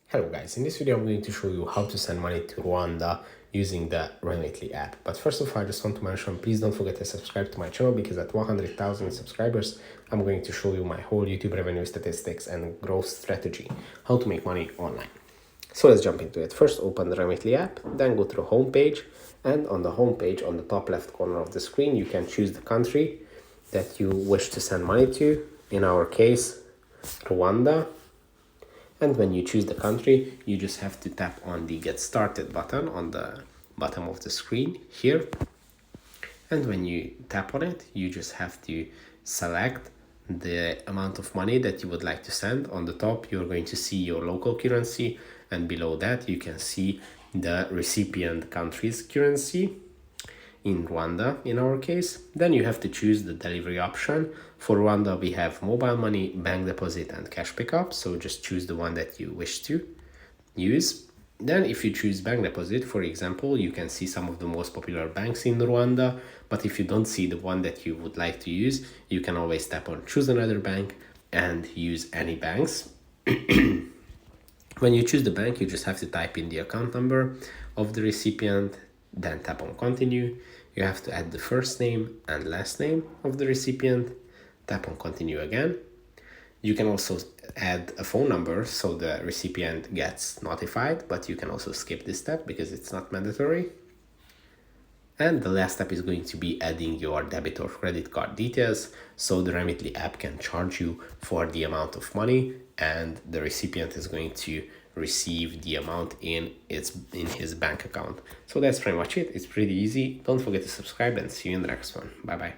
Hello guys, in this video I'm going to show you how to send money to Rwanda using the Remitly app. But first of all, I just want to mention, please don't forget to subscribe to my channel because at 100,000 subscribers, I'm going to show you my whole YouTube revenue statistics and growth strategy, how to make money online. So let's jump into it. First, open the Remitly app, then go to the home page, and on the home page, on the top left corner of the screen, you can choose the country that you wish to send money to. In our case, Rwanda. And when you choose the country, you just have to tap on the Get Started button on the bottom of the screen here. And when you tap on it, you just have to select the amount of money that you would like to send. On the top, you're going to see your local currency, and below that, you can see the recipient country's currency. In Rwanda, in our case, then you have to choose the delivery option. For Rwanda, we have mobile money, bank deposit, and cash pickup. So just choose the one that you wish to use. Then if you choose bank deposit, for example, you can see some of the most popular banks in Rwanda. But if you don't see the one that you would like to use, you can always tap on choose another bank and use any banks. When you choose the bank, you just have to type in the account number of the recipient, then tap on continue. You have to add the first name and last name of the recipient, tap on continue again. You can also add a phone number so the recipient gets notified, but you can also skip this step because it's not mandatory. And the last step is going to be adding your debit or credit card details so the Remitly app can charge you for the amount of money and the recipient is going to receive the amount in his bank account. So that's pretty much it. It's pretty easy. Don't forget to subscribe and see you in the next one. Bye bye.